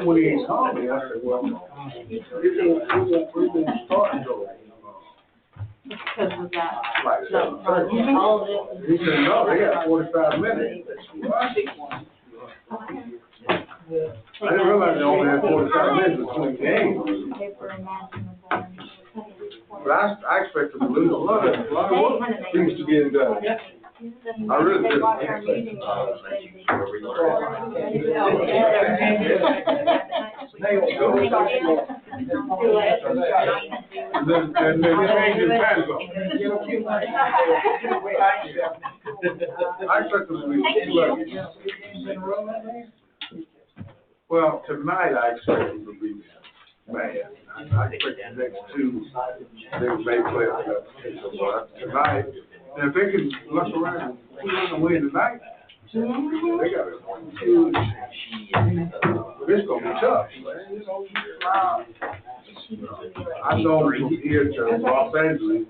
when he called me, I said, well, we won't start until. Because of that. Like, All of it. he said, no, they got 45 minutes. I didn't realize they only had 45 minutes between games. But I expect them to lose a lot of things to get done. I really do. Then they change the time zone. I expect them to lose. Well, tonight I expect them to be mad. I expect the next two, they may play it tonight. And if they can look around and win tonight, they got a huge. But it's gonna be tough. I'm going from here to Los Angeles.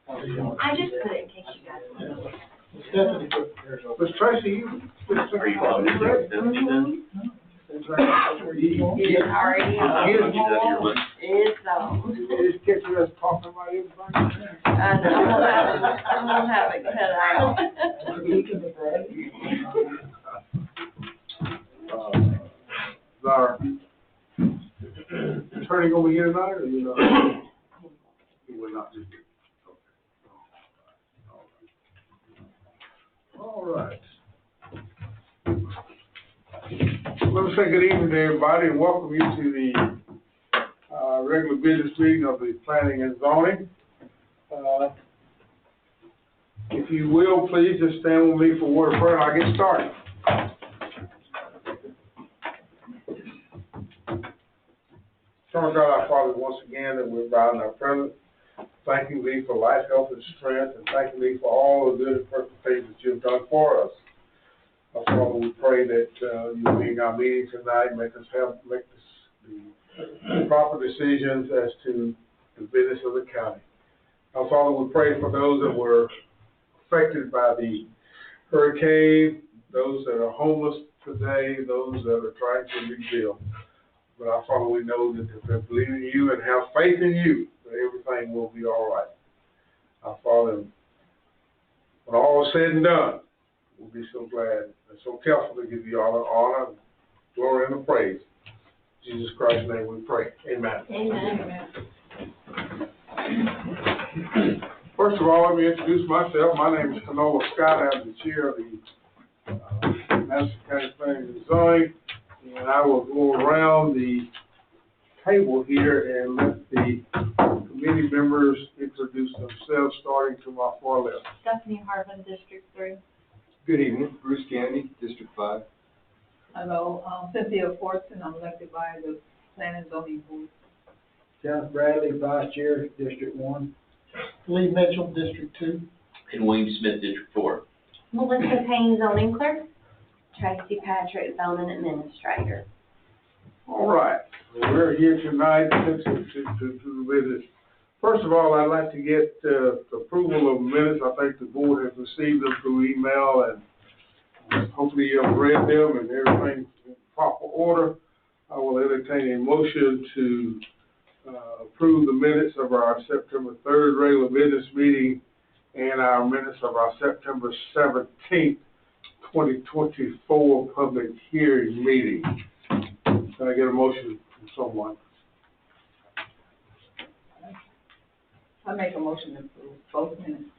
I just put it in case you guys want. Miss Tracy, you. Are you on? It's already on. It's on. Just get you us talking about everything. I'm gonna have it cut out. Is our attorney gonna be here tonight, or you know? He will not be here. Okay. All right. Let me say good evening to everybody and welcome you to the regular business meeting of the Planning and Zoning. If you will, please just stand with me for a word of prayer and I'll get started. Eternal God, our Father, once again that we're bound in our presence, thanking Thee for life, health, and strength, and thanking Thee for all the good and perfect things that You've done for us. Father, we pray that you be in our meeting tonight, make the proper decisions as to the business of the county. Now, Father, we pray for those that were affected by the hurricane, those that are homeless today, those that are trying to rebuild. But our Father, we know that if they believe in You and have faith in You, that everything will be all right. Our Father, when all is said and done, we'll be so glad and so careful to give You all the honor, glory, and the praise. In Jesus Christ's name we pray. Amen. Amen. First of all, let me introduce myself. My name is Canola Scott. I'm the chair of the Madison County Planning and Zoning, and I will go around the table here and let the committee members introduce themselves, starting to my far left. Stephanie Harvin, District 3. Good evening, Bruce Gandy, District 5. Hello, Cynthia Fortson, I'm elected by the Planning and Zoning Board. John Bradley, Vice Chair, District 1. Lee Mitchell, District 2. And William Smith, District 4. Melissa Payne, Zoning Clerk. Tracy Patrick, Zoning Administrator. All right, we're here tonight to the business. First of all, I'd like to get approval of minutes. I think the board has received them through email, and hopefully you have read them and everything's in proper order. I will entertain a motion to approve the minutes of our September 3rd regular business meeting and our minutes of our September 17th, 2024 public hearing meeting. Can I get a motion from someone? I make a motion to approve both minutes.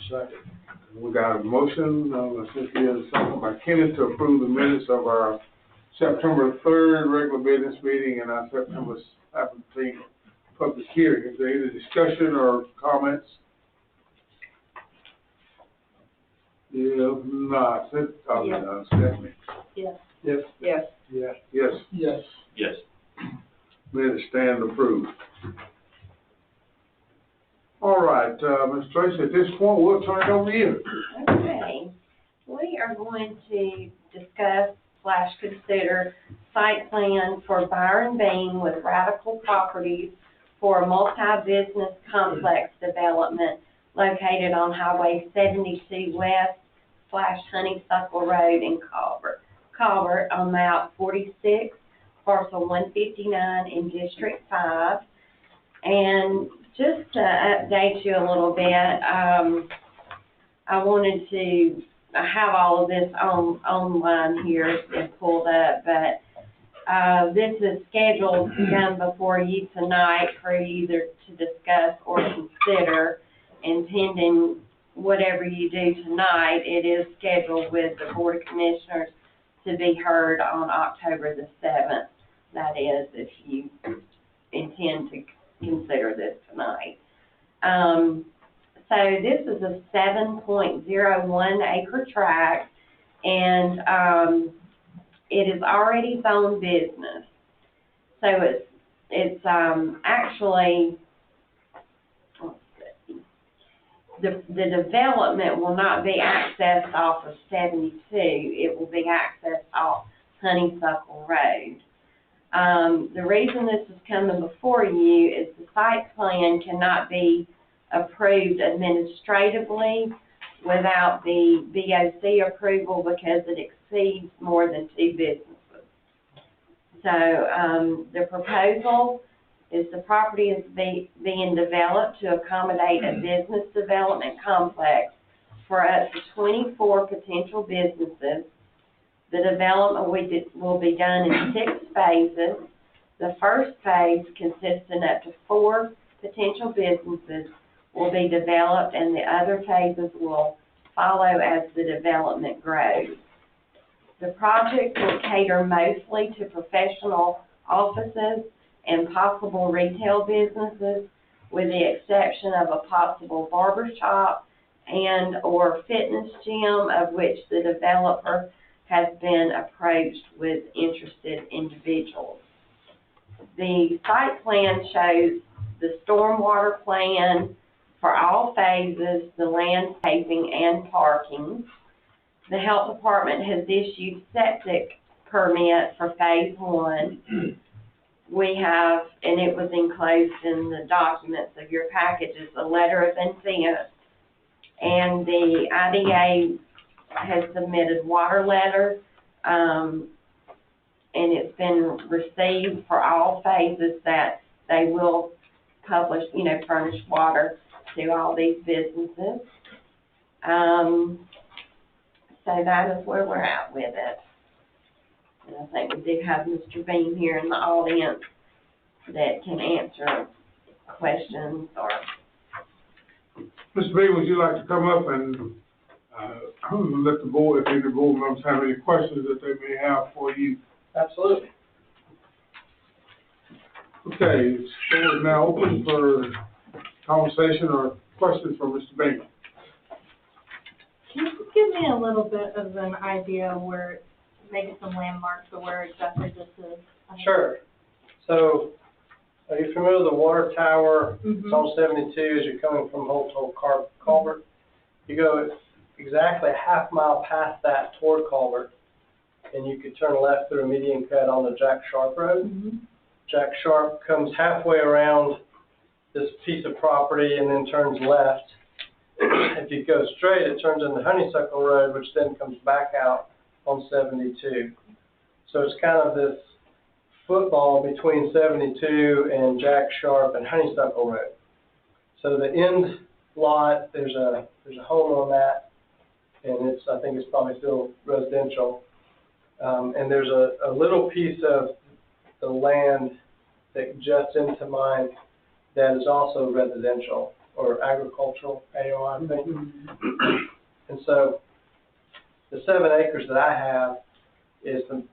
Second. We got a motion, Cynthia, second by Kenneth, to approve the minutes of our September 3rd regular business meeting and our September 17th public hearing. Is there any discussion or comments? If not, Stephanie. Yes. Yes. Yes. Yes. Yes. Yes. Yes. Minutes stand approved. All right, Ms. Tracy, at this point, we'll turn it over to you. Okay. We are going to discuss/consider site plan for Byron Bean with Radical Properties for a multi-business complex development located on Highway 72 West, Honeysuckle Road in Colbert on map 46, parcel 159 in District 5. And just to update you a little bit, I wanted to, I have all of this online here and pulled up, but this is scheduled to come before you tonight for either to discuss or consider, and pending whatever you do tonight, it is scheduled with the Board of Commissioners to be heard on October the 7th. That is, if you intend to consider this tonight. So this is a 7.01 acre tract, and it is already zoned business. So it's actually, let's see, the development will not be accessed off of 72. It will be accessed off Honeysuckle Road. The reason this is coming before you is the site plan cannot be approved administratively without the BOC approval because it exceeds more than 2 businesses. So the proposal is the property is being developed to accommodate a business development complex for up to 24 potential businesses. The development will be done in 6 phases. The first phase, consisting up to 4 potential businesses, will be developed, and the other phases will follow as the development grows. The project will cater mostly to professional offices and possible retail businesses, with the exception of a possible barber shop and or fitness gym, of which the developer has been approached with interested individuals. The site plan shows the stormwater plan for all phases, the landscaping and parking. The health department has issued septic permit for phase 1. We have, and it was enclosed in the documents of your packages, a letter of intent, and the IDA has submitted water letter, and it's been received for all phases that they will publish, furnish water to all these businesses. So that is where we're at with it. And I think we do have Mr. Beam here in the audience that can answer questions or... Mr. B, would you like to come up and let the board, if any board members have any questions that they may have for you? Absolutely. Okay, so we're now open for conversation or questions from Mr. Baker. Can you give me a little bit of an idea where, maybe some landmarks of where exactly this is? Sure. So, are you familiar with the water tower? Mhm. It's on 72 as you're coming from Holt to Culvert. You go exactly a half mile past that toward Culvert, and you could turn left through a median cut on the Jack Sharp Road. Mhm. Jack Sharp comes halfway around this piece of property and then turns left. If you go straight, it turns into Honeysuckle Road, which then comes back out on 72. So it's kind of this football between 72 and Jack Sharp and Honeysuckle Road. So the end lot, there's a home on that, and I think it's probably still residential. And there's a little piece of the land that juts into mine that is also residential or agricultural, AO, I think. And so the 7 acres that I have is the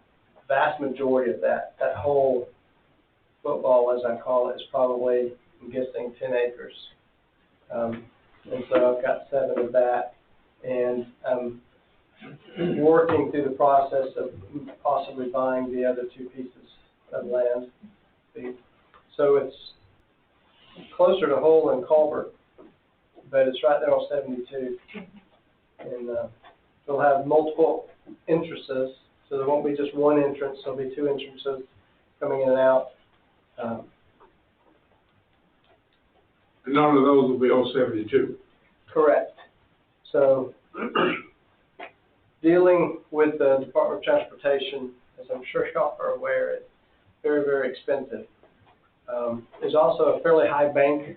vast majority of that. That whole football, as I call it, is probably, I'm guessing, 10 acres. And so I've got 7 of that. And I'm working through the process of possibly buying the other 2 pieces of land. So it's closer to Hull and Culver, but it's right there on 72. And they'll have multiple entrances, so there won't be just one entrance, there'll be 2 entrances coming in and out. And none of those will be on 72. Correct. So dealing with the Department of Transportation, as I'm sure y'all are aware, it's very, very expensive. There's also a fairly high bank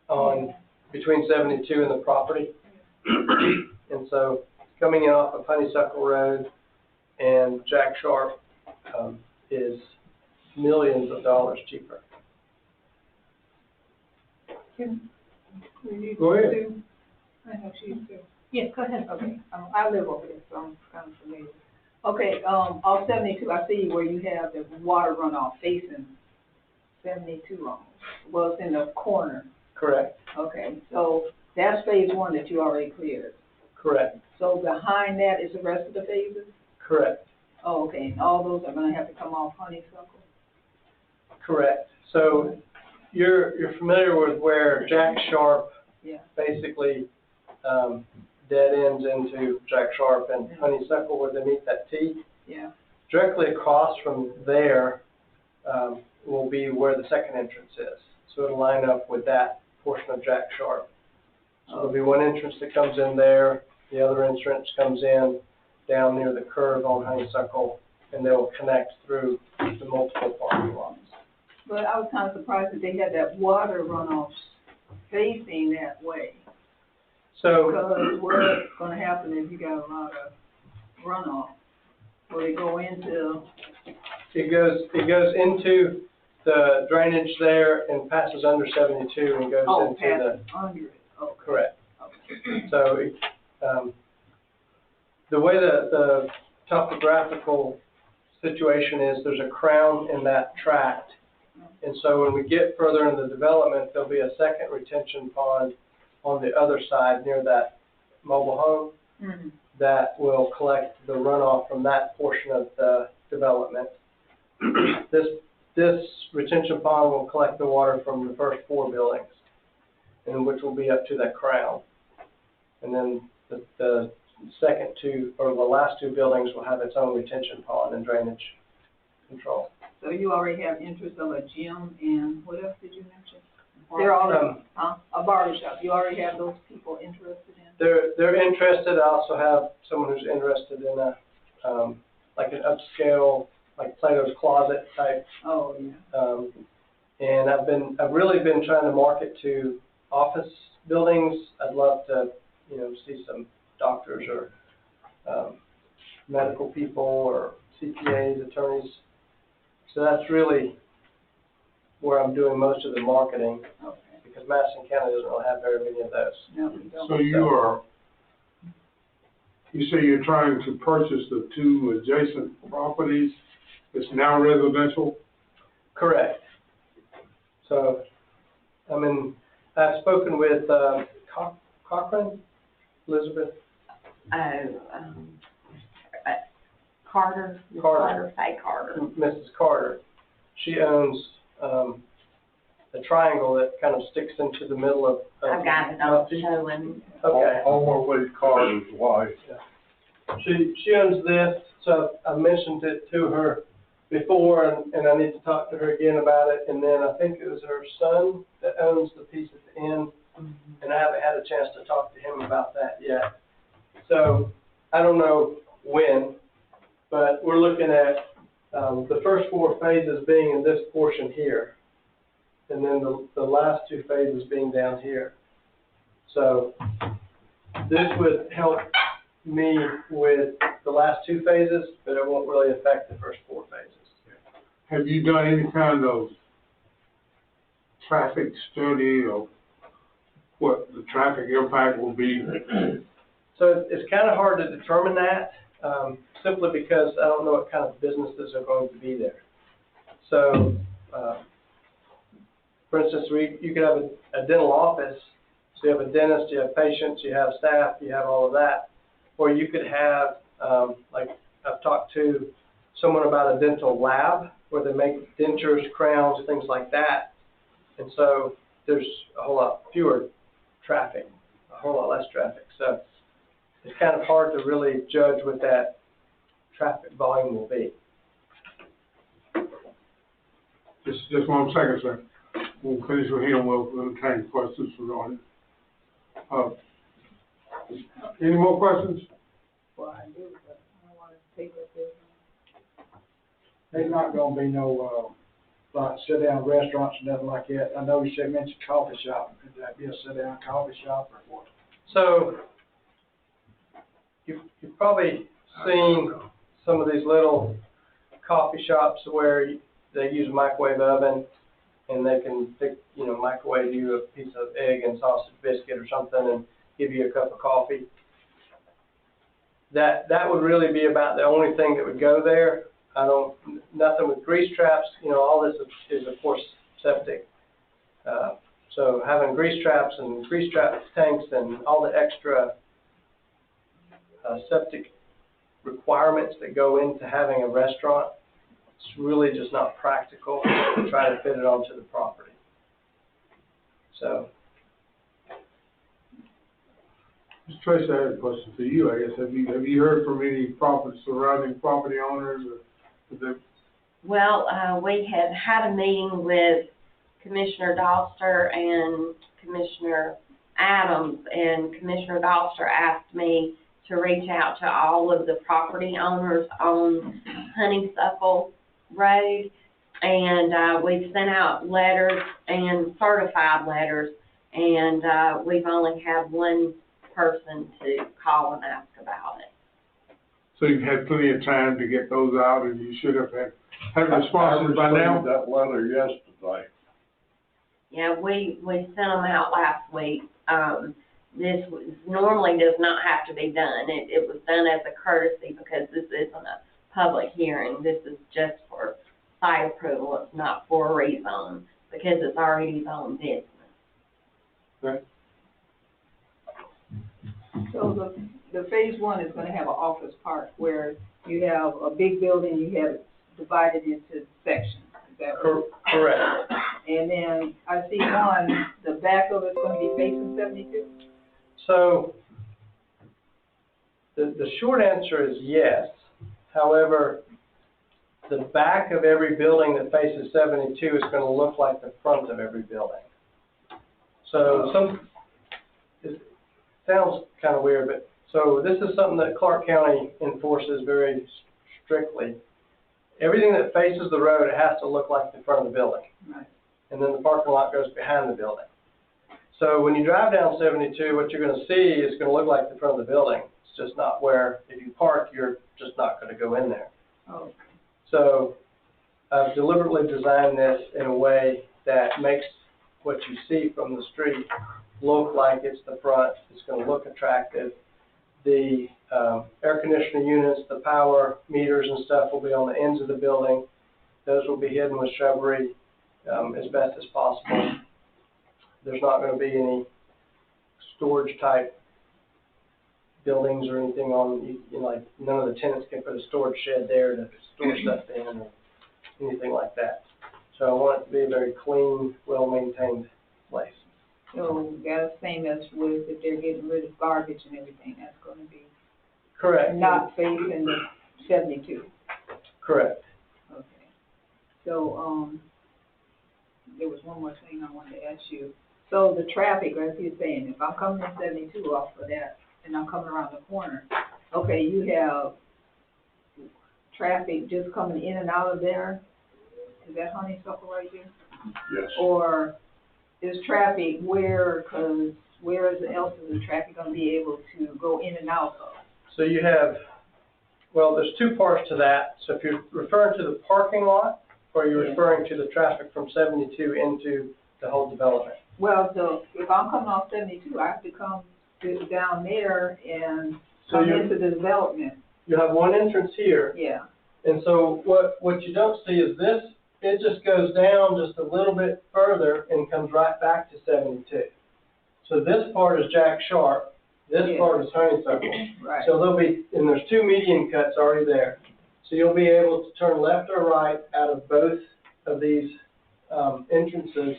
on between 72 and the property. And so coming in off of Honeysuckle Road and Jack Sharp is millions of dollars cheaper. We need Go ahead. to- I know she's too. Yes, go ahead. Okay, I live over there, so I'm kind of familiar. Okay, off 72, I see where you have the water runoff facing 72 wrong. Well, it's in the corner. Correct, Okay, so that's phase one that you already cleared. correct, So behind that is the rest of the phases? correct, Oh, okay, and all those are gonna have to come off Honeysuckle? correct. So you're familiar with where Jack Sharp Yeah. basically dead ends into Jack Sharp and Honeysuckle where they meet that T? Yeah. Directly across from there will be where the second entrance is. So it'll line up with that portion of Jack Sharp. So there'll be one entrance that comes in there, the other entrance comes in down near the curve on Honeysuckle, and they'll connect through the multiple parking lots. But I was kind of surprised that they had that water runoff facing that way. So Because what's gonna happen if you got a lot of runoff? Will it go into, it goes into the drainage there and passes under 72 and goes oh, into past the, under it? Okay. correct. Okay. So, the way the topographical situation is, there's a crown in that tract. And so when we get further into the development, there'll be a second retention pond on the other side near that mobile home Mm-hmm. that will collect the runoff from that portion of the development. This retention pond will collect the water from the first 4 buildings, and which will be up to that crown. And then the second 2, or the last 2 buildings will have its own retention pond and drainage control. So you already have interest of a gym and what else did you mention? They're all, a barber shop. You already have those people interested in? They're interested. I also have someone who's interested in a, like an upscale, like Plato's Closet type. Oh, yeah. And I've really been trying to market to office buildings. I'd love to, see some doctors or, medical people or CPAs, attorneys. So that's really where I'm doing most of the marketing, Okay. because Madison County doesn't really have very many of those. No, we don't. So you say you're trying to purchase the 2 adjacent properties, it's now residential? Correct. So, I've spoken with Cochran, Elizabeth Carter, Faye Carter. Mrs. Carter. She owns a triangle that kind of sticks into the middle of. I've got it on showing. Okay. Homer with Carter's wife. She owns this, so I mentioned it to her before, and I need to talk to her again about it. And then I think it was her son that owns the piece at the end, and I haven't had a chance to talk to him about that yet. So I don't know when, but we're looking at the first 4 phases being in this portion here, and then the last 2 phases being down here. So this would help me with the last 2 phases, but it won't really affect the first 4 phases. Have you done any kind of traffic study of what the traffic impact will be? So it's kind of hard to determine that, simply because I don't know what kind of businesses are going to be there. So, for instance, you could have a dental office, so you have a dentist, you have patients, you have staff, you have all of that. Or you could have, like I've talked to someone about a dental lab where they make dentures, crowns, things like that. And so there's a whole lot fewer traffic, a whole lot less traffic. So it's kind of hard to really judge what that traffic volume will be. Just 1 second, sir. We'll finish with him, we'll entertain questions from the audience. Any more questions? before I do, but I don't wanna take up this. There's not gonna be no, like sit-down restaurants and nothing like that. I know you said mentioned coffee shop. Could that be a sit-down coffee shop or what? So, you've probably seen some of these little coffee shops where they use a microwave oven and they can microwave you a piece of egg and sausage biscuit or something and give you a cup of coffee. That would really be about the only thing that would go there. Nothing with grease traps, all this is of course septic. So having grease traps and grease trap tanks and all the extra septic requirements that go into having a restaurant, it's really just not practical to try to fit it onto the property. So. Mr. Tracy, I had a question for you, I guess. Have you heard from any surrounding property owners or Well, we had a meeting with Commissioner Doster and Commissioner Adams, and Commissioner Doster asked me to reach out to all of the property owners on Honeysuckle Road, and we've sent out letters and certified letters, and we've only had one person to call and ask about it. So you've had plenty of time to get those out, and you should have had responses by now? That letter yesterday. Yeah, we sent them out last week. Normally does not have to be done. It was done as a courtesy because this isn't a public hearing. This is just for site approval. It's not for a rezone because it's already zoned business. Okay. So the phase one is gonna have an office part where you have a big building, you have it divided into sections, is that right? Correct. And then I see the back of it's gonna be facing 72? So, the short answer is yes. However, the back of every building that faces 72 is going to look like the front of every building. So it sounds kind of weird, but so this is something that Clark County enforces very strictly. Everything that faces the road, it has to look like the front of the building. Right. And then the parking lot goes behind the building. So when you drive down 72, what you're going to see is going to look like the front of the building. It's just not where, if you park, you're just not going to go in there. Oh. So I've deliberately designed this in a way that makes what you see from the street look like it's the front. It's going to look attractive. The air conditioning units, the power meters and stuff will be on the ends of the building. Those will be hidden with shrubbery as best as possible. There's not going to be any storage type buildings or anything on, like none of the tenants can put a storage shed there to store stuff in or anything like that. So I want it to be a very clean, well-maintained place. So that's the same as with if they're getting rid of garbage and everything, that's gonna be Correct. not facing the 72. Correct. Okay. So, there was one more thing I wanted to ask you. So the traffic, as you're saying, if I'm coming in 72 off of that, and I'm coming around the corner, okay, you have traffic just coming in and out of there? Is that Honeysuckle right there? Yes. Or is traffic because where else is the traffic gonna be able to go in and out of? So you have, well, there's two parts to that. So if you're referring to the parking lot, or you're referring to the traffic from 72 into the whole development? Well, so if I'm coming off 72, I have to come down there and So come into the development. You have one entrance here. Yeah. And so what you don't see is this, it just goes down just a little bit further and comes right back to 72. So this part is Jack Sharp, this part is Honeysuckle. Right. So there'll be, and there's two median cuts already there. So you'll be able to turn left or right out of both of these entrances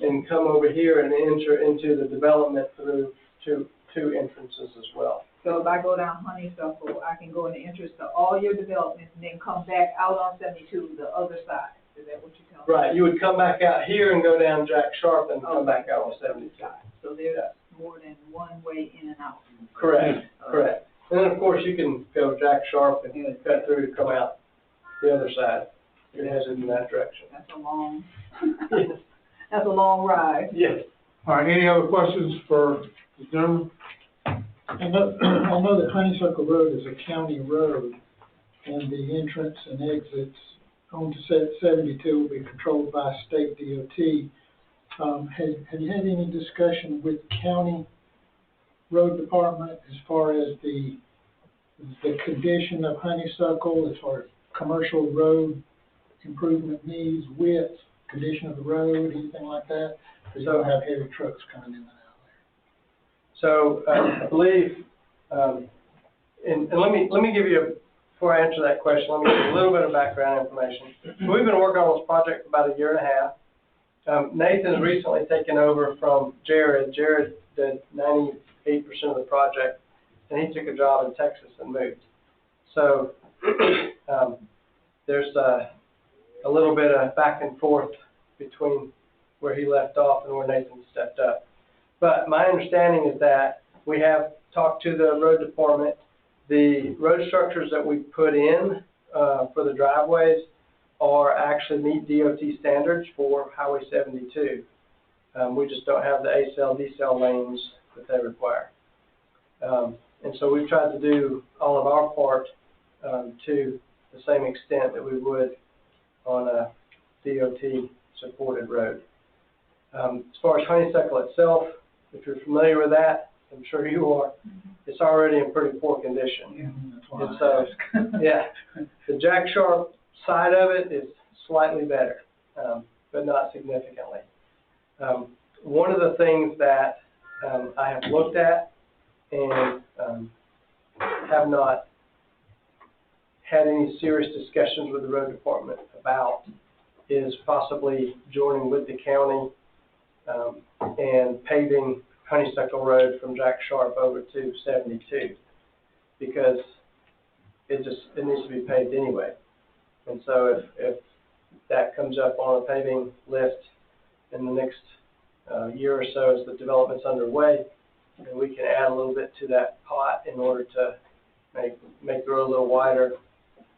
and come over here and enter into the development through two entrances as well. So if I go down Honeysuckle, I can go in the entrance to all your developments and then come back out on 72 the other side. Is that what you're telling me? Right, you would come back out here and go down Jack Sharp and come back out on 72. So there's more than one way in and out. Correct, correct. And then, of course, you can go jack sharp and cut through to come out the other side. It has it in that direction. That's a long, that's a long ride. Yes. All right, any other questions for the gentleman? I know that Honeysuckle Road is a county road, and the entrance and exits onto 72 will be controlled by state DOT. Have you had any discussion with county road department as far as the condition of Honeysuckle, as far as commercial road improvement needs, width, condition of the road, anything like that? Because you don't have heavy trucks coming in and out there. So, I believe, and let me give you, before I answer that question, let me give you a little bit of background information. So we've been working on this project for about a year and a half. Nathan's recently taken over from Jared. Jared did 98% of the project, and he took a job in Texas and moved. So, there's a little bit of back and forth between where he left off and where Nathan stepped up. But my understanding is that we have talked to the road department. The road structures that we put in for the driveways are actually meet DOT standards for Highway 72. We just don't have the A-cell, D-cell lanes that they require. And so we've tried to do all of our part to the same extent that we would on a DOT-supported road. As far as Honeysuckle itself, if you're familiar with that, I'm sure you are, it's already in pretty poor condition. That's why And so, yeah, the jack sharp side of it is slightly better, but not significantly. One of the things that I have looked at and have not had any serious discussions with the road department about is possibly joining with the county and paving Honeysuckle Road from Jack Sharp over to 72, because it needs to be paved anyway. And so if that comes up on a paving list in the next year or so as the development's underway, then we can add a little bit to that pot in order to make the road a little wider,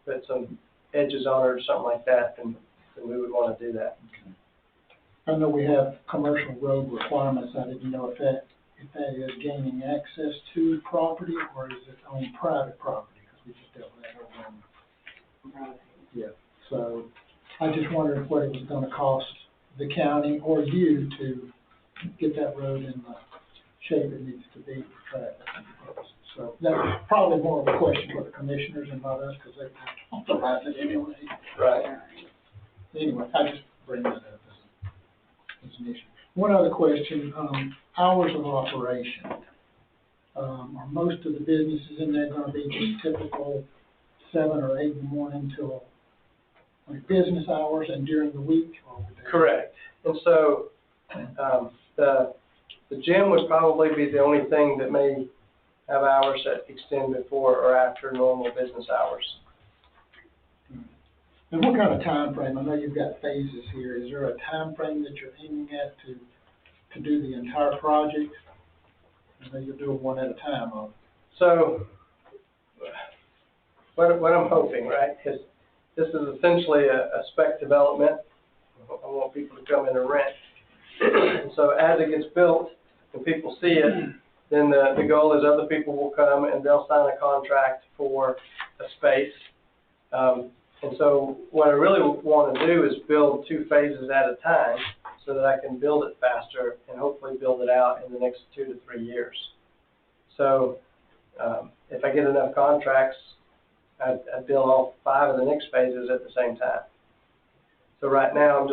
put some edges on it or something like that, then we would want to do that. I know we have commercial road requirements. I didn't know if that is gaining access to property or is it on private property, because we just dealt with that over on. Yeah. So I just wondered what it was going to cost the county or you to get that road in the shape it needs to be for traffic purposes. So that's probably more of a question for the commissioners and not us, because they talk about it anyway. Right. Anyway, I just bring that up as an issue. One other question, hours of operation. Are most of the businesses in there going to be just typical 7 or 8 in the morning till like business hours and during the week? Or would they... Correct. And so the gym would probably be the only thing that may have hours that extend before or after normal business hours. And what kind of time frame? I know you've got phases here. Is there a time frame that you're aiming at to do the entire project? I know you're doing one at a time. So what I'm hoping, right, is this is essentially a spec development. I want people to come in and rent. And so as it gets built and people see it, then the goal is other people will come and they'll sign a contract for a space. And so what I really want to do is build 2 phases at a time so that I can build it faster and hopefully build it out in the next 2 to 3 years. So if I get enough contracts, I'd build all 5 of the next phases at the same time. So right now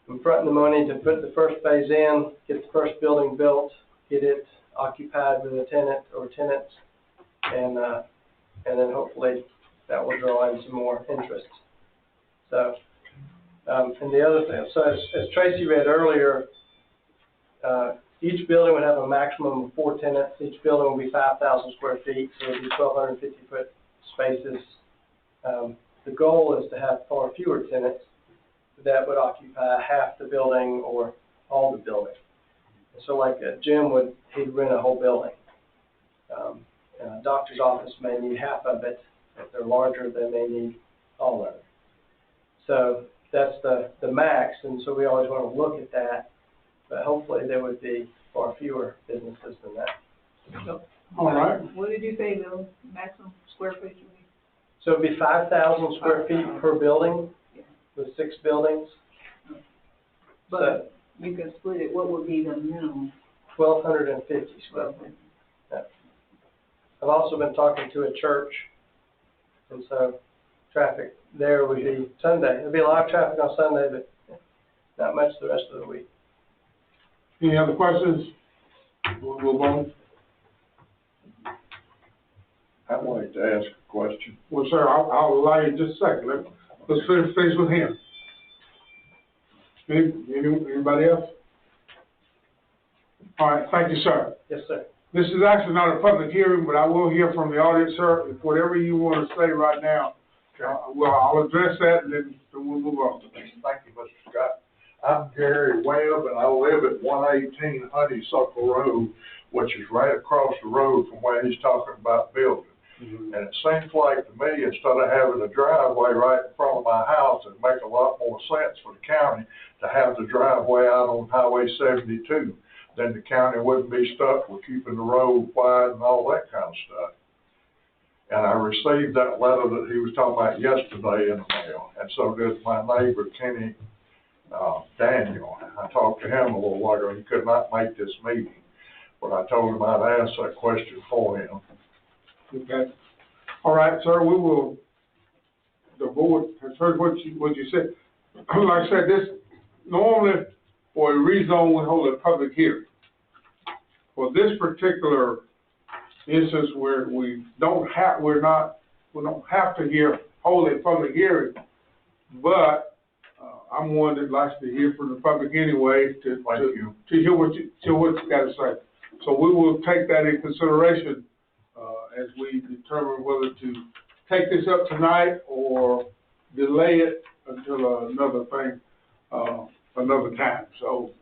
I'm fronting the money to put the first phase in, get the first building built, get it occupied with a tenant or tenants, and then hopefully that will draw in some more interest. So, and the other thing, so as Tracy read earlier, each building would have a maximum of 4 tenants. Each building will be 5,000 square feet, so it would be 1,250-foot spaces. The goal is to have far fewer tenants that would occupy half the building or all the building. So like a gym he'd rent a whole building. Doctor's office may need half of it. If they're larger, they may need all of it. So that's the max, and so we always want to look at that, but hopefully there would be far fewer businesses than that. All right. What did you say the maximum square footage would be? So it'd be 5,000 square feet per building with 6 buildings. But you can split it, what would be the minimum? 1,250 square feet. Yeah. I've also been talking to a church, and so traffic there would be Sunday. There'd be a lot of traffic on Sunday, but not much the rest of the week. Any other questions? We'll move on. I'd like to ask a question. Well, sir, I'll allow you just a second. Let's finish with him. Anybody else? All right, thank you, sir. Yes, sir. This is actually not a public hearing, but I will hear from the audience, sir. If whatever you want to say right now, I'll address that and then we'll move on. Thank you, Mr. Scott. I'm Gary Webb, and I live at 118 Honeysuckle Road, which is right across the road from where he's talking about building. Mm-hmm. And it seems like to me, instead of having a driveway right in front of my house, it'd make a lot more sense for the county to have the driveway out on Highway 72. Then the county wouldn't be stuck with keeping the road wide and all that kind of stuff. And I received that letter that he was talking about yesterday in the mail, and so did my neighbor, Kenny Daniel. I talked to him a little while ago. He could not make this meeting, but I told him I'd ask that question for him. Okay. All right, sir, the board has heard what you said. Like I said, this, normally for a rezone, we hold a public hearing. For this particular instance where we don't have to hold a public hearing, but I'm one that likes to hear from the public anyway to hear what you got to say. So we will take that in consideration as we determine whether to take this up tonight or delay it until another time. So,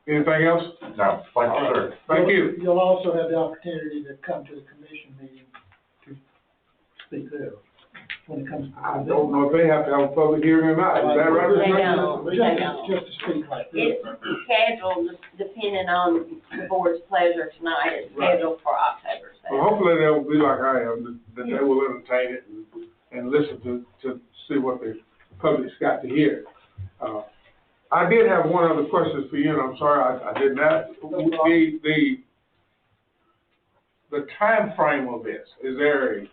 anything else? No, thank you, sir. Thank you. You'll also have the opportunity to come to the commission meeting to speak there when it comes to. I don't know if they have to have a public hearing or not. Is that right? They don't. Just to speak like this. It's scheduled, depending on the board's pleasure tonight, it's scheduled for October 7th. Well, hopefully they'll be like I am, that they will entertain it and listen to see what the public's got to hear. I did have one other question for you, and I'm sorry I didn't ask. The time frame of this, is there a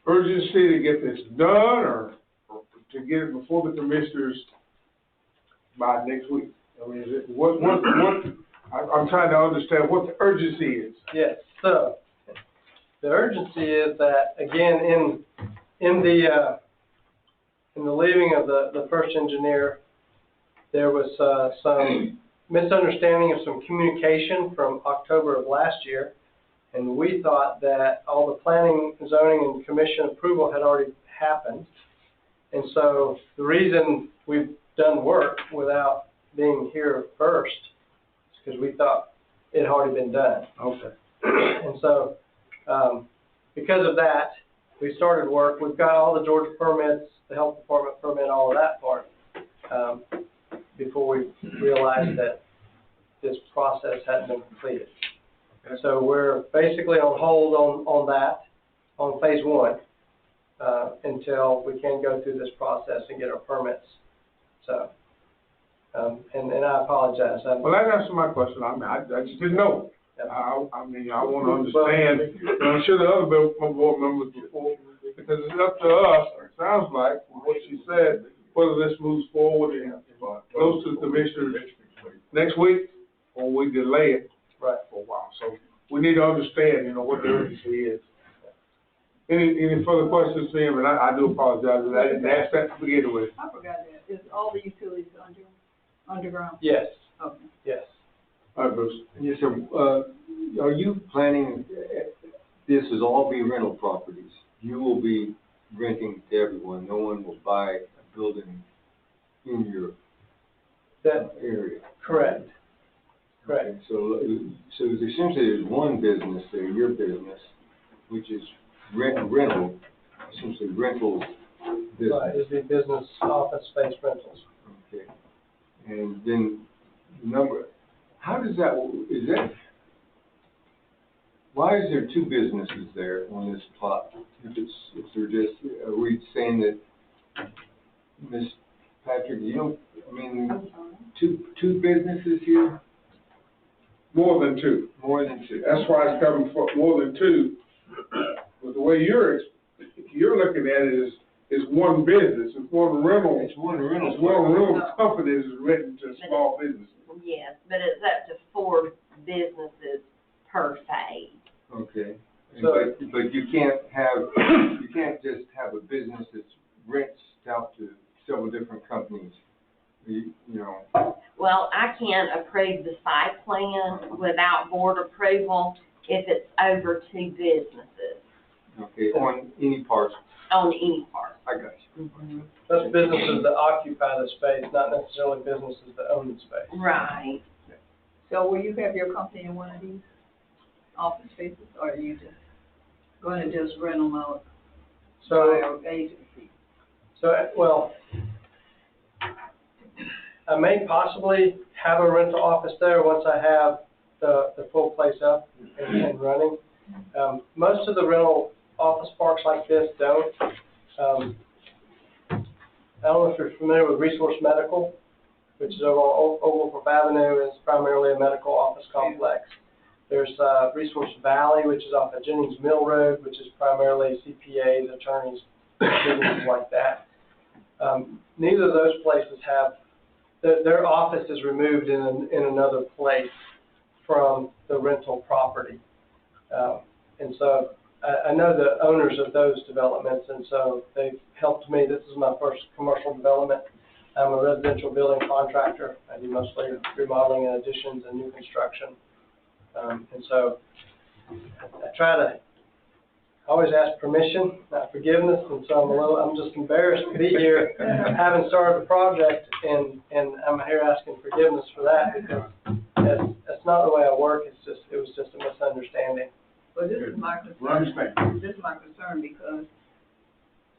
urgency to get this done or to get it before the commissioners by next week? I mean, is it, I'm trying to understand what the urgency is. Yes, so the urgency is that, again, in the leaving of the first engineer, there was some misunderstanding of some communication from October of last year, and we thought that all the planning, zoning, and commission approval had already happened. And so the reason we've done work without being here first is because we thought it had already been done. Okay. And so because of that, we started work. We've got all the Georgia permits, the health department permit, all of that part, before we realized that this process hadn't been completed. And so we're basically on hold on that, on phase 1, until we can go through this process and get our permits. So, and I apologize. Well, that answers my question. I mean, I just didn't know. I want to understand, and I'm sure the other board members before, because it's up to us, it sounds like, from what she said, whether this moves forward and goes to the commissioners next week, or we delay it for a while. So we need to understand, what the urgency is. Any further questions for him? And I do apologize, I didn't ask that to begin with. I forgot that. Is all the utilities underground? Yes. Okay. Yes. All right, Bruce. Yes, sir. Are you planning, this is all be rental properties? You will be renting to everyone. No one will buy a building in your area. Correct. Right. Okay, so essentially there's one business there, your business, which is rental, essentially rental business. Right, it'd be business office space rentals. Okay. And then how does that, why is there two businesses there on this plot? If they're just, are we saying that, Ms. Patrick, two businesses here? More than two. More than two. That's why it's coming for more than two. But the way you're looking at it is one business, it's one rental. It's one rental. It's one rental company is renting to small businesses. Yes, but it's up to 4 businesses per phase. Okay. So- But you can't just have a business that rents out to several different companies, you know. Well, I can't approve the site plan without board approval if it's over 2 businesses Okay, on any parcel. on any part. I got you. That's businesses that occupy the space, not necessarily businesses that own the space. Right. So will you have your company in one of these office spaces, or are you just gonna just rent them out So, by agency? well, I may possibly have a rental office there once I have the full place up and running. Most of the rental office parks like this don't. I don't know if you're familiar with Resource Medical, which is over on Old Wolf Avenue. It's primarily a medical office complex. There's Resource Valley, which is off of Jennings Mill Road, which is primarily CPAs, attorneys, businesses like that. Neither of those places have, their office is removed in another place from the rental property. And so I know the owners of those developments, and so they've helped me. This is my first commercial development. I'm a residential building contractor. I do mostly remodeling and additions and new construction. And so I try to always ask permission, not forgiveness, and so I'm just embarrassed to be here, having started the project, and I'm here asking forgiveness for that, because that's not the way I work. It was just a misunderstanding. Well, this is my concern. This is my concern because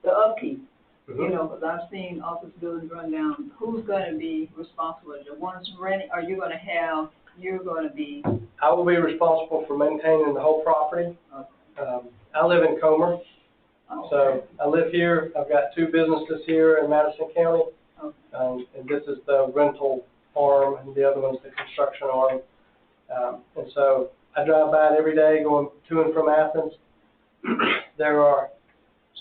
the upkeep, you know, because I've seen office buildings run down. Who's going to be responsible? The ones renting, are you going to be? I will be responsible for maintaining the whole property. I live in Comer, so I live here. I've got 2 businesses here in Madison County, and this is the rental arm, and the other one's the construction arm. And so I drive by it every day going to and from Athens. There are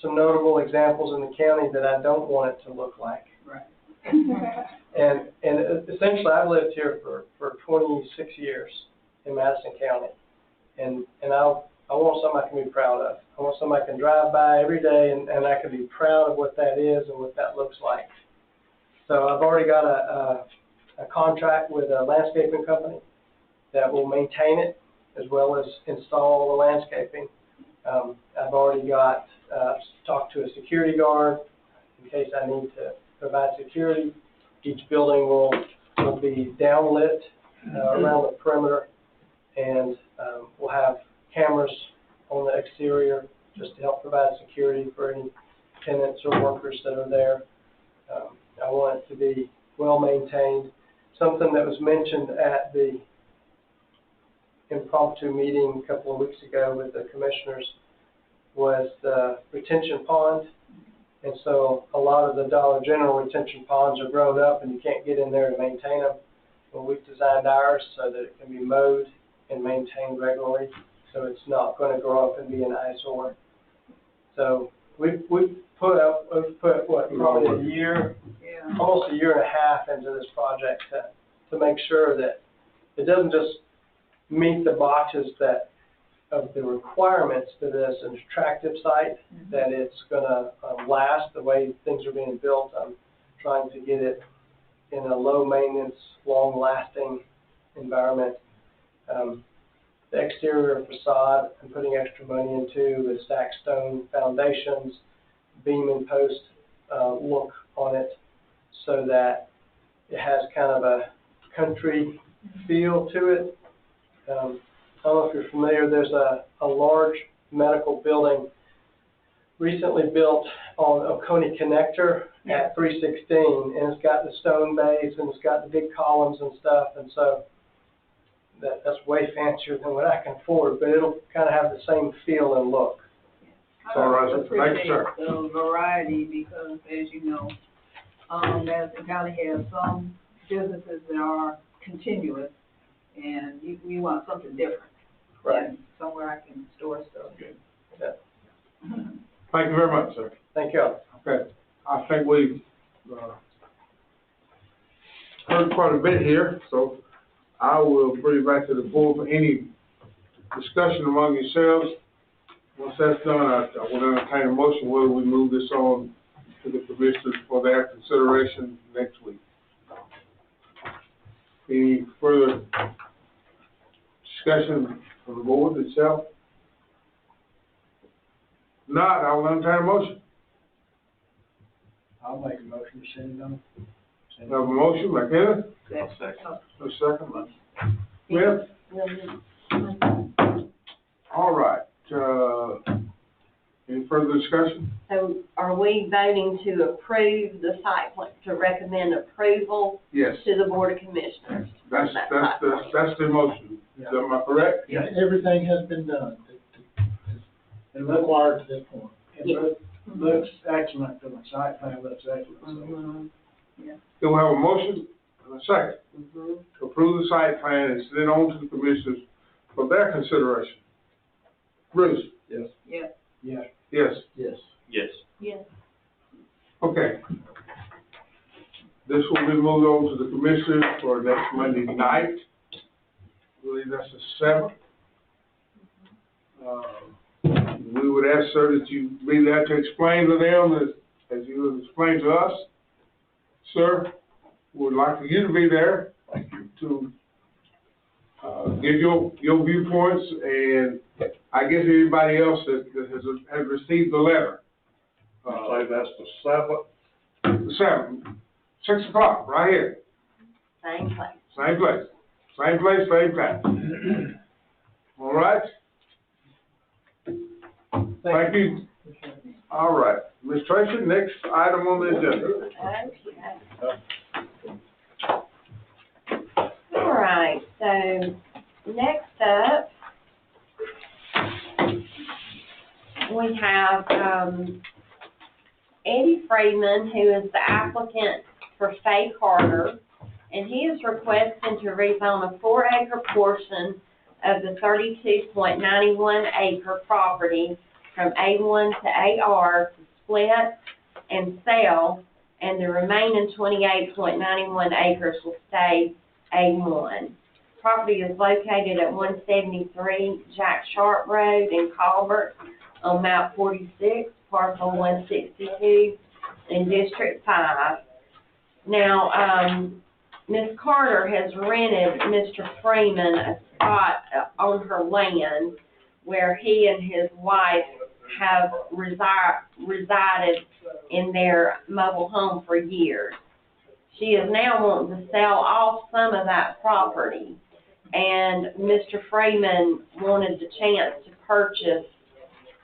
some notable examples in the county that I don't want it to look like. Right. And essentially, I've lived here for 26 years in Madison County, and I want something I can be proud of. I want something I can drive by every day, and I can be proud of what that is and what that looks like. So I've already got a contract with a landscaping company that will maintain it as well as install the landscaping. I've already got talked to a security guard in case I need to provide security. Each building will be downlit around the perimeter, and we'll have cameras on the exterior just to help provide security for any tenants or workers that are there. I want it to be well maintained. Something that was mentioned at the impromptu meeting a couple of weeks ago with the commissioners was the retention pond. And so a lot of the Dollar General retention ponds are grown up and you can't get in there to maintain them. Well, we've designed ours so that it can be mowed and maintained regularly, so it's not going to grow up and be an eyesore. So we've put probably a year, almost a year and a half into this project to make sure that it doesn't just meet the boxes of the requirements to this an attractive site, that it's going to last the way things are being built. I'm trying to get it in a low maintenance, long lasting environment. The exterior facade I'm putting extra money into with stacked stone foundations, beam and post look on it, so that it has kind of a country feel to it. I don't know if you're familiar, there's a large medical building recently built on Oconee Connector at 316, and it's got the stone bays and it's got the big columns and stuff, and so that's way fancier than what I can afford, but it'll kind of have the same feel and look. All right, thank you, Appreciate sir. the variety because, as you know, Madison County has some businesses that are continuous, and we want something different. Right. And somewhere I can store stuff. Yeah. Thank you very much, sir. Thank you. Okay, I think we've, heard quite a bit here, so I will bring it back to the board for any discussion among yourselves. Once that's done, I will entertain a motion whether we move this on to the commissioners for their consideration next week. Any further discussion from the board itself? Not, I will entertain a motion. I'll make a motion to send it on. I have a motion by Kenneth, That's a second by Smith. All right, any further discussion? So are we voting to approve the site plan, to recommend approval Yes, to the Board of Commissioners? that's the motion. Am I correct? Yeah, everything has been done that required to this point. Yes. Looks excellent, the site plan looks excellent. Mhm. Then we have a motion and a second Mhm. to approve the site plan and send it on to the commissioners for their consideration. Bruce? Yes. Yeah. Yes. Yes. Yes. Yes. Yes. Okay. This will be moved on to the commissioners for next Monday night. I believe that's the 7th. We would ask, sir, that you be there to explain to them as you have explained to us. Sir, we would like for you to be there to give your viewpoints, and I guess anybody else that has received the letter. Say that's the 7th. The 7th, 6 o'clock, right here, Same place. same place, same time. All right? Thank you. All right, Ms. Tracy, next item on the agenda. All right, so next up, we have, Eddie Freeman, who is the applicant for Faye Carter, and he is requesting to rezone a 4-acre portion of the 32.91 acre property from A1 to AR to split and sell, and the remaining 28.91 acres will stay A1. Property is located at 173 Jack Sharp Road in Colbert on map 46, parcel 162 in District 5. Now, Ms. Carter has rented Mr. Freeman a spot on her land where he and his wife have resided in their mobile home for years. She is now wanting to sell off some of that property, and Mr. Freeman wanted the chance to purchase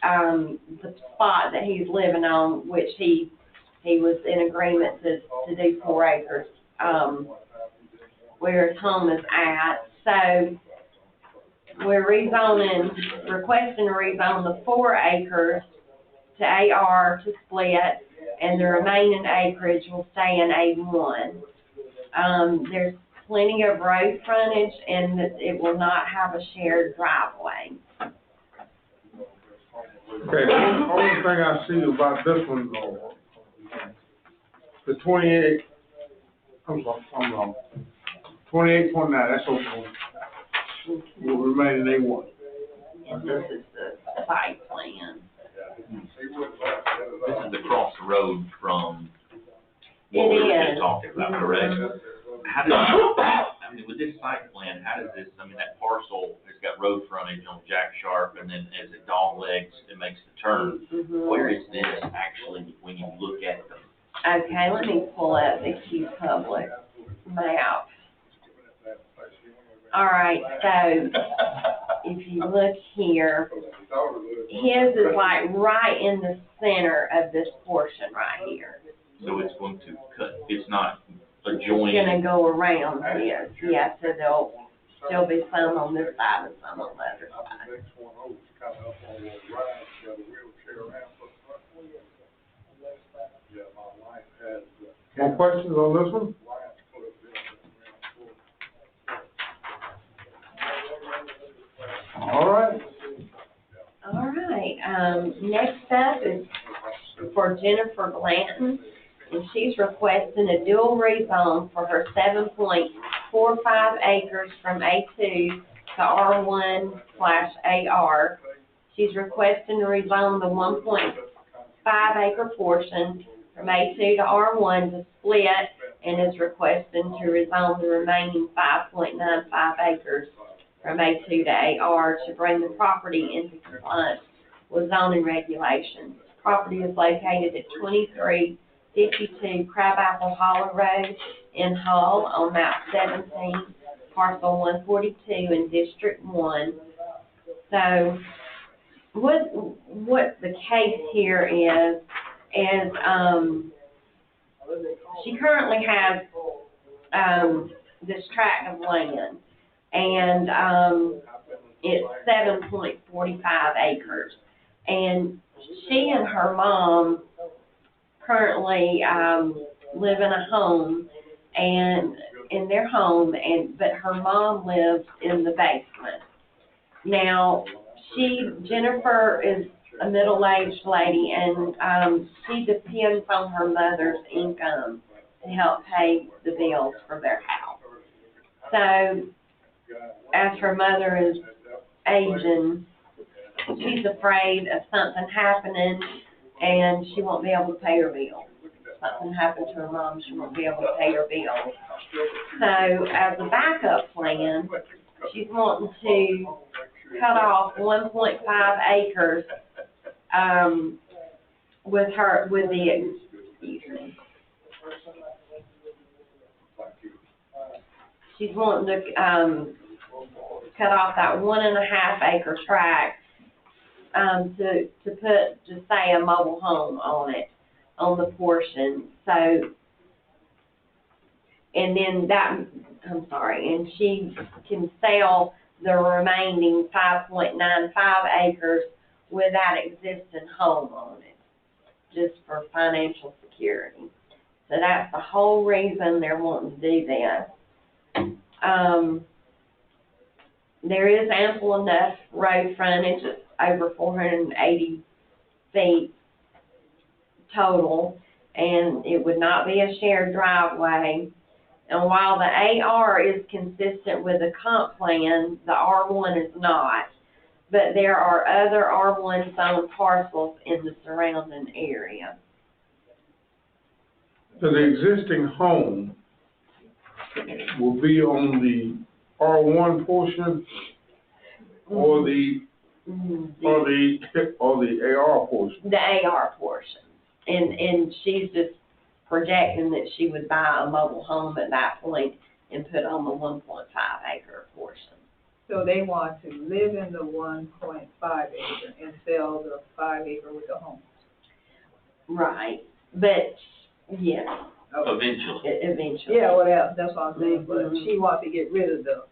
the spot that he's living on, which he was in agreement to do 4 acres, where his home is at. So we're requesting to rezone the 4 acres to AR to split, and the remaining acreage will stay in A1. There's plenty of road frontage, and it will not have a shared driveway. Okay, the only thing I see about this one, the 28, I'm wrong, 28.9, that's okay. Will remain in A1. And this is the site plan. This is across the road from what It we were is. just talking about, correct? Mhm. How does, I mean, with this site plan, how does this, I mean, that parcel has got road frontage on Jack Sharp, and then as it dog legs, it makes the turn. Mhm. Where is this actually when you look at them? Okay, let me pull up the Q Public map. All right, so if you look here, his is like right in the center of this portion right here. So it's going to cut, it's not It's adjoining. gonna go around his, yeah, so there'll be some on this side and some on the other side. Next one over, kind of up on the rise, got a wheelchair ramp up front. Yeah, my wife has, More questions on this one? wife put up there. All right. All right, next up is for Jennifer Blanton, and she's requesting a dual rezone for her 7.45 acres from A2 to R1/AR. She's requesting to rezone the 1.5 acre portion from A2 to R1 to split, and is requesting to rezone the remaining 5.95 acres from A2 to AR to bring the property into compliance with zoning regulations. Property is located at 2352 Crabapple Hollow Road in Hull on map 17, parcel 142 in District 1. So what the case here is she currently has this tract of land, and it's 7.45 acres. And she and her mom currently live in a home, and in their home, but her mom lives in the basement. Now, Jennifer is a middle-aged lady, and she depends on her mother's income to help pay the bills for their house. So, as her mother is aging, she's afraid of something happening, and she won't be able to pay her bill. If something happened to her mom, she won't be able to pay her bill. So, as a backup plan, she's wanting to cut off 1.5 acres she's wanting to cut off that 1.5 acre tract to put, just say, a mobile home on it, on the portion. So, and then and she can sell the remaining 5.95 acres with that existing home on it, just for financial security. So that's the whole reason they're wanting to do this. There is ample enough road frontage, it's over 480 feet total, and it would not be a shared driveway. And while the AR is consistent with the comp plan, the R1 is not. But there are other R1 zone parcels in the surrounding area. So the existing home will be on the R1 portion or the AR portion? The AR portion. And she's just projecting that she would buy a mobile home at that point and put on the 1.5 acre portion. So they want to live in the 1.5 acre and sell the 5 acre with the home. Right, but, yes, Eventually. Yeah, well, that's what I'm saying, but she wants to get rid of the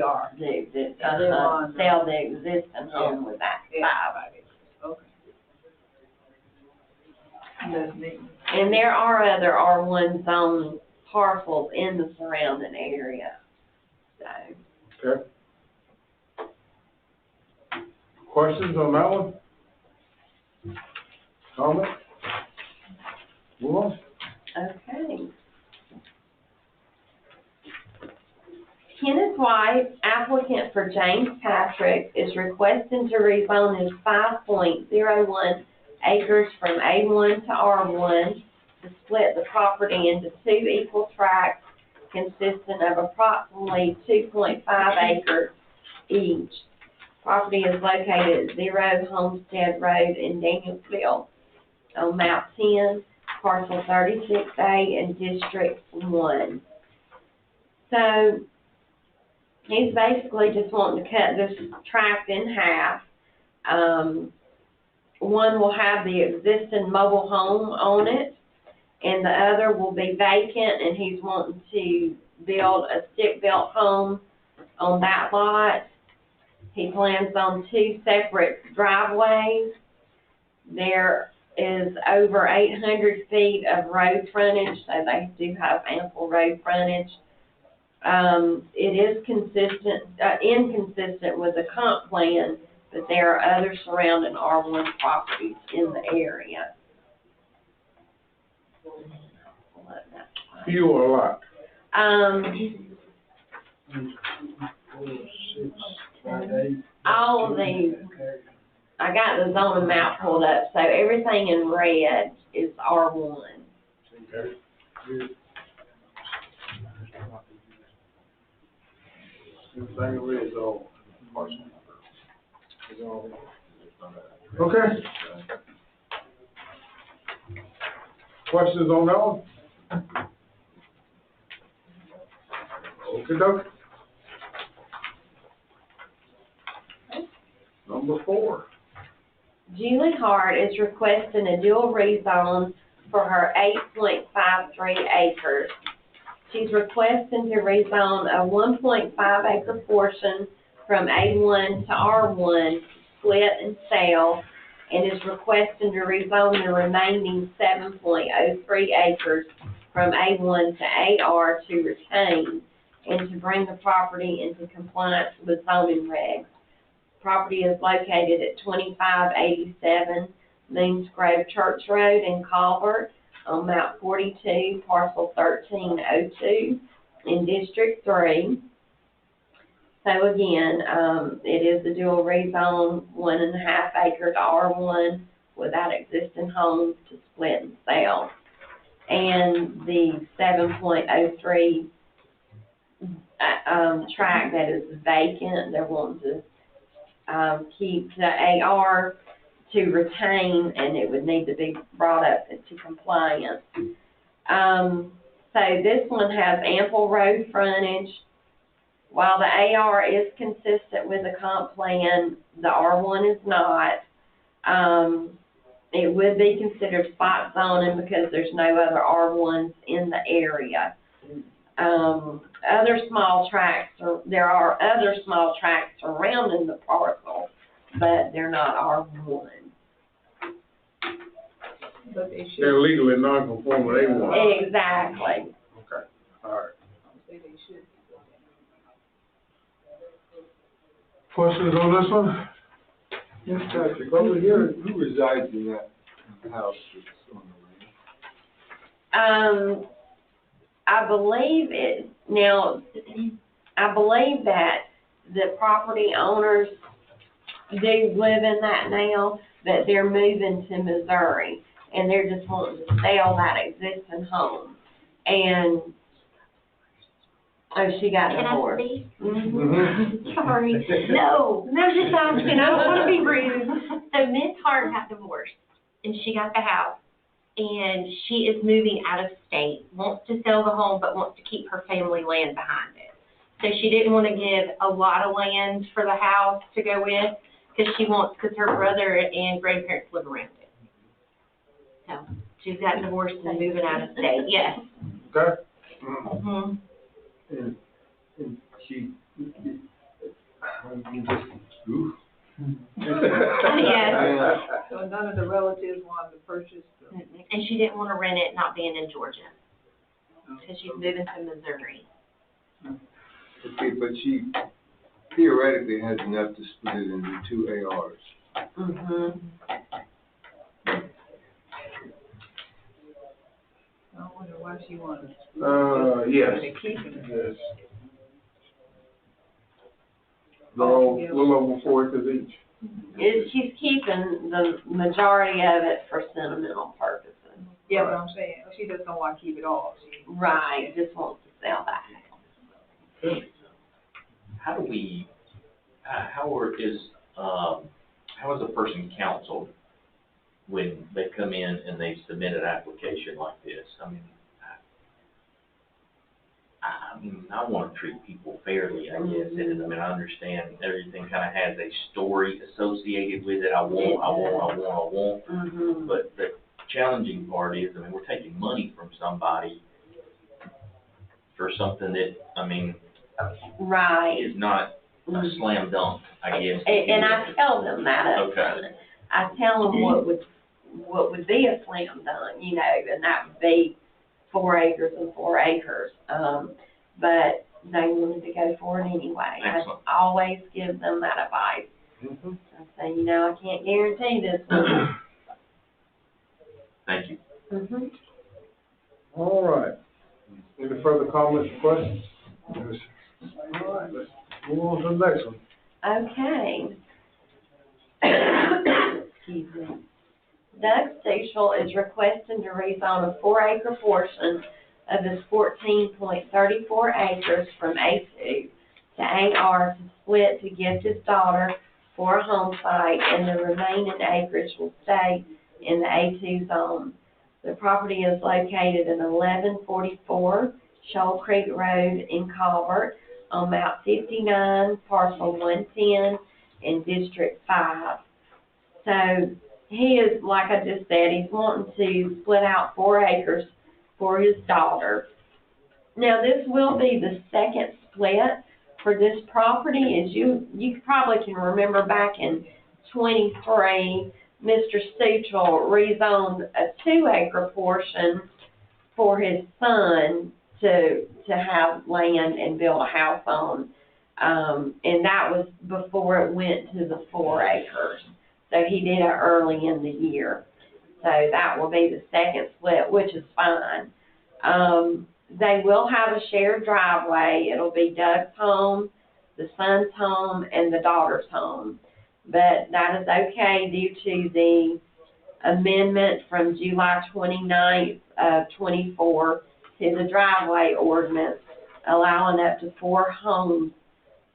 AR. Sell the existing home with that 5 acres. Okay. That's neat. And there are other R1 zone parcels in the surrounding area, so. Okay. Questions on that one? Comment? Move on. Okay. Kenneth White, applicant for James Patrick, is requesting to rezone his 5.01 acres from A1 to R1 to split the property into 2 equal tracts consisting of approximately 2.5 acres each. Property is located at 0 Homestead Road in Danielsville on map 10, parcel 36A in District 1. So, He's basically just wanting to cut this tract in half. One will have the existing mobile home on it, and the other will be vacant, and he's wanting to build a stick-built home on that lot. He plans on 2 separate driveways. There is over 800 feet of road frontage, so they do have ample road frontage. It is inconsistent with the comp plan, but there are other surrounding R1 properties in the area. Few or a lot? All of these, I got the zoning map pulled up, so everything in red is R1. Everything in red is all parcel. Okay. Questions on that one? Okay, doke. Number 4. Julie Hart is requesting a dual rezone for her 8.53 acres. She's requesting to rezone a 1.5 acre portion from A1 to R1, split and sell, and is requesting to rezone the remaining 7.03 acres from A1 to AR to retain, and to bring the property into compliance with zoning regs. Property is located at 2587 Moons Grove Church Road in Colbert on map 42, parcel 1302 in District 3. So again, it is a dual rezone, 1.5 acre to R1 without existing homes to split and sell. And the 7.03 tract that is vacant, they're wanting to keep the AR to retain, and it would need to be brought up into compliance. So this one has ample road frontage. While the AR is consistent with the comp plan, the R1 is not. It would be considered spot zoning because there's no other R1s in the area. Other small tracts, there are other small tracts surrounding the parcel, but they're not R1. But they should. They're legally non-conforming A1. Exactly. Okay, all right. Say they should. Questions on this one? Yes, Patrick, over here, who resides in that house that's on the land? I believe that the property owners do live in that now, but they're moving to Missouri, and they're just wanting to sell that existing home. And, oh, she got divorced. Can I speak? Sorry. No, just asking. I don't want to be rude. So Miss Hart got divorced, and she got the house, and she is moving out of state, wants to sell the home, but wants to keep her family land behind it. So she didn't want to give a lot of land for the house to go with, because her brother and grandparents live around it. So she's gotten divorced and moving out of state, yes. Okay. Mm-hmm. And she, I'm just, ooh. Yes. So none of the relatives wanted to purchase the. And she didn't want to rent it not being in Georgia, because she's moving to Missouri. Okay, but she theoretically has enough to split it into 2 ARs. Mm-hmm. I wonder why she wanted. Yes. They're keeping it. Yes. They're all a little over 4 acres each. She's keeping the majority of it for sentimental purposes. Yeah, but I'm saying, she just don't want to keep it all. Right, just wants to sell that. How do we, how is a person counseled when they come in and they submit an application like this? I mean, I wanna treat people fairly, I guess, and, I mean, I understand everything kinda has a story associated with it, I want, Mhm. but the challenging part is, I mean, we're taking money from somebody for something that, I mean, Right. is not a slam dunk, I guess. And I tell them that up Okay. front. I tell them what would be a slam dunk, you know, and that would be 4 acres and 4 acres. But they wanted to go for it anyway. Excellent. I always give them that advice. Mhm. I say, you know, I can't guarantee this one. Thank you. Mhm. All right. Any further comments or questions? All right, let's move on to the next one. Okay. Excuse me. Doug Stuchel is requesting to rezone a 4-acre portion of his 14.34 acres from A2 to AR to split to give his daughter for a home site, and the remaining acreage will stay in the A2 zone. The property is located at 1144 Shoal Creek Road in Colbert on map 59, parcel 110 in District 5. So he is, like I just said, he's wanting to split out 4 acres for his daughter. Now, this will be the second split for this property. As you probably can remember back in 23, Mr. Stuchel rezoned a 2-acre portion for his son to have land and build a house on. And that was before it went to the 4 acres. So he did it early in the year. So that will be the second split, which is fine. They will have a shared driveway. It'll be Doug's home, the son's home, and the daughter's home. But that is okay due to the amendment from July 29th of 24 to the driveway ordinance, allowing up to 4 homes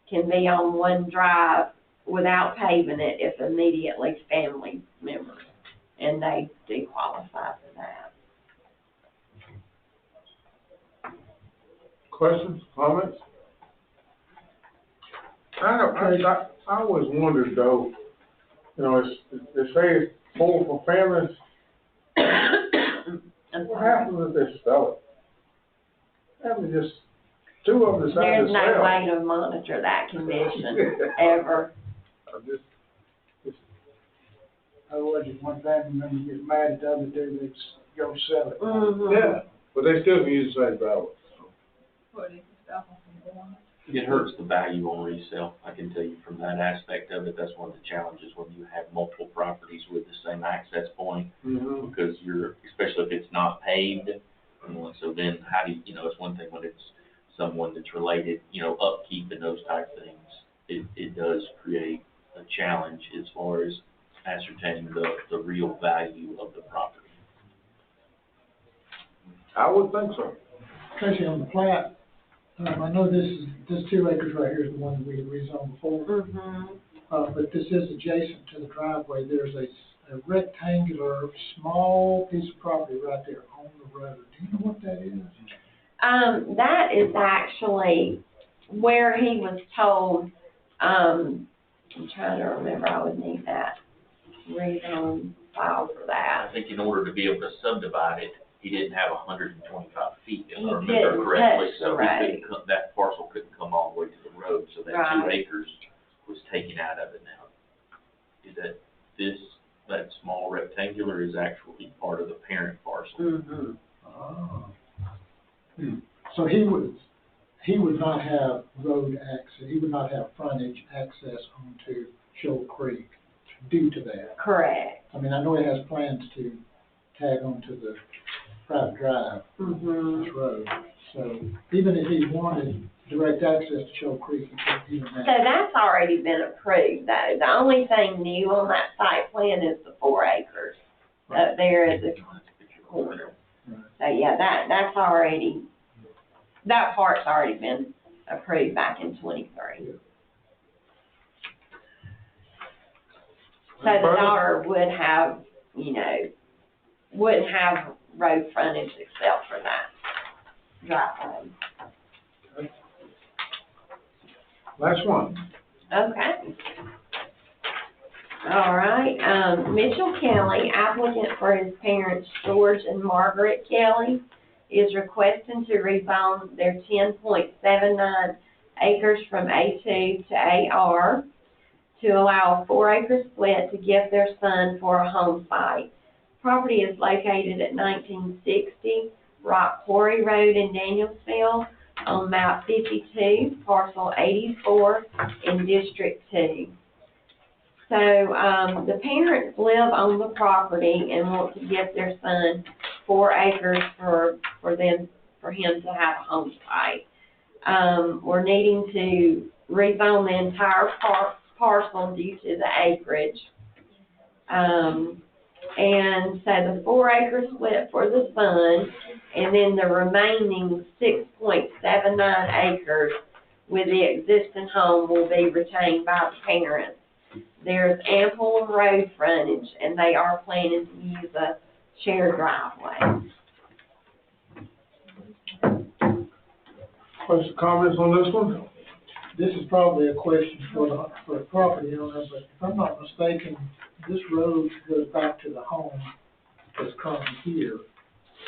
can be on one drive without paving it if immediately family members, and they do qualify for that. Questions, comments? I always wondered though, you know, they say it's 4 for families. What happens if they sell it? Happens just 2 of them decide to There's sell. no way to monitor that condition, ever. Otherwise, if one family member gets mad at the other dude, they go sell it. Mhm. Yeah, but they still can use the same driveway. What, they can stop them from going? It hurts the value on resale, I can tell you from that aspect of it. That's one of the challenges when you have multiple properties with the same access point, Mm-hmm. because especially if it's not paved, so then how do you know, it's one thing when it's someone that's related, upkeep and those type things. It does create a challenge as far as ascertaining the real value of the property. I would think so. Tracy, on the plat, I know this 2 acres right here is the one that we had rezoned before. Mhm. But this is adjacent to the driveway. There's a rectangular, small piece of property right there on the road. Do you know what that is? That is actually where he was told, I'm trying to remember, I would need that rezone file for that. I think in order to be able to subdivide it, he didn't have 125 feet, if He I remember didn't correctly. touch the So road. that parcel couldn't come all the way to the road, so that 2 Right. acres was taken out of it now. Is that small rectangular is actually part of the parent parcel. Mhm. Oh. So he would not have road access, he would not have frontage access onto Shoal Creek due to that. Correct. I mean, I know he has plans to tag onto the private drive, Mhm. this road. So even if he wanted direct access to Shoal Creek, he couldn't even So have. that's already been approved though. The only thing new on that site plan is the 4 acres up there at the corner. Right. So yeah, that's already, that part's already been approved back in 23. So the daughter would have, wouldn't have road frontage except for that driveway. Last one. Okay. All right, Mitchell Kelly, applicant for his parents George and Margaret Kelly, is requesting to rezone their 10.79 acres from A2 to AR to allow a 4-acre split to give their son for a home site. Property is located at 1960 Rock Quarry Road in Danielsville on map 52, parcel 84 in District 2. So, the parents live on the property and want to give their son 4 acres for him to have a home site. We're needing to rezone the entire parcel due to the acreage. And so the 4-acre split for the son, and then the remaining 6.79 acres with the existing home will be retained by the parents. There's ample road frontage, and they are planning to use a shared driveway. Questions, comments on this one? This is probably a question for the property owner, but if I'm not mistaken, this road goes back to the home that's currently here.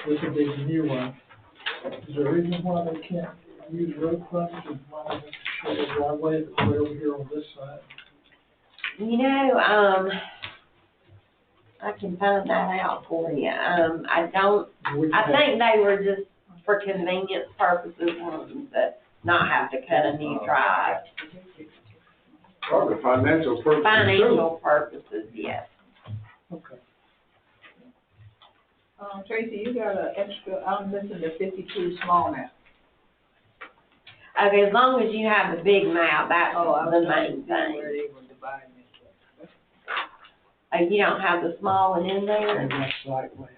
This would be the new one. Is there a reason why they can't use road frontage and why they have to share the driveway that's way over here on this side? You know, I can find that out for you. I think they were just for convenience purposes wanting to not have to cut a new drive. Probably financial purposes too. Financial purposes, yes. Okay. Tracy, you got an extra, I'm missing the 52 small map. Okay, as long as you have the big map, that's Oh, I the was trying to main see thing. where they were dividing it. You don't have the small one in there? That's site plan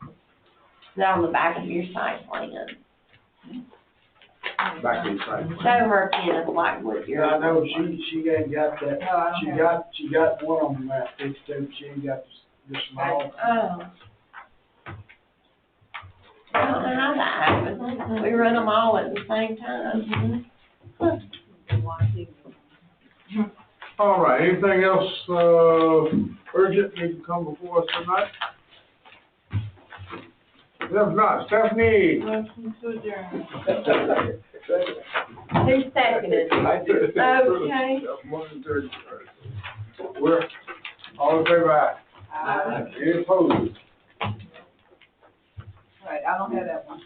on Is that on the back of your site plan? Back inside. Show her Kenneth like what you're. I know she ain't got that, No, I don't have she got one on the map, it's, she ain't got the small. Oh. I don't know how that happened. We run them all at the same time. All right, anything else, urgent need to come before us tonight? If not, Stephanie. Motion to adjourn. Who seconded? Okay. We're, all in favor, aye. All Any opposed? right, I don't have that one.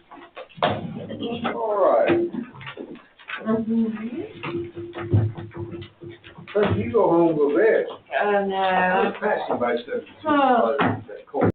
All right. Tracy, you go home, go to bed. Oh, no. Pass somebody, Stephanie. Oh. That cold.